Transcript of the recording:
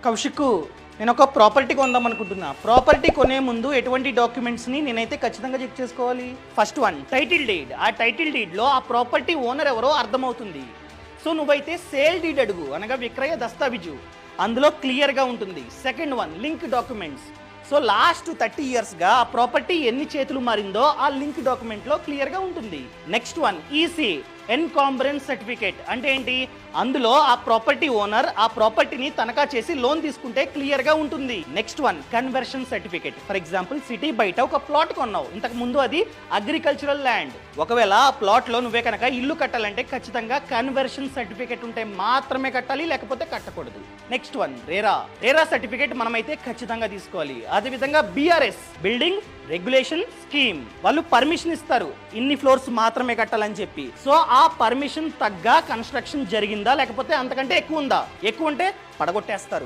కౌశిక్, నేను ఒక ప్రాపర్టీ కొందాం అనుకుంటున్నా. ప్రాపర్టీ కొనే ముందు ఎటువంటి డాక్యుమెంట్స్ని నేనైతే ఖచ్చితంగా చెక్ చేసుకోవాలి? First one, title deed. ఆ టైటిల్ డీడ్లో ఆ ప్రాపర్టీ ఓనర్ ఎవరో అర్థమవుతుంది. సో నువ్వైతే సేల్ డీడ్ అడుగు, అనగా విక్రయ దస్తావేజు, అందులో క్లియర్గా ఉంటుంది. Second one, link documents. So last 30 yearsగా ఆ ప్రాపర్టీ ఎన్ని చేతులు మారిందో ఆ లింక్ డాక్యుమెంట్లో క్లియర్గా ఉంటుంది. Next one, EC, encumbrance certificate. అంటే ఏంటి? అందులో ఆ ప్రాపర్టీ ఓనర్ ఆ ప్రాపర్టీని తనఖా చేసి లోన్ తీసుకుంటే క్లియర్గా ఉంటుంది. Next one, conversion certificate. For example, city బయట ఒక ప్లాట్ కొన్నావు, ఇంతకు ముందు అది అగ్రికల్చరల్ ల్యాండ్. ఒకవేళ ఆ ప్లాట్లో నువ్వే కనుక ఇల్లు కట్టాలంటే ఖచ్చితంగా కన్వర్షన్ సర్టిఫికేట్ ఉంటే మాత్రమే కట్టాలి, లేకపోతే కట్టకూడదు. నెక్స్ట్ వన్, రేరా సర్టిఫికేట్ మనమైతే ఖచ్చితంగా తీసుకోవాలి. అదేవిధంగా బిఆర్ఎస్, బిల్డింగ్ రెగ్యులేషన్ స్కీమ్, వాళ్ళు పర్మిషన్ ఇస్తారు ఇన్ని ఫ్లోర్స్ మాత్రమే కట్టాలని చెప్పి. సో ఆ పర్మిషన్ తగ్గ కన్స్ట్రక్షన్ జరిగిందా, లేకపోతే అంతకంటే ఎక్కువ ఉందా? ఎక్కువ ఉంటే పడగొట్టేస్తారు.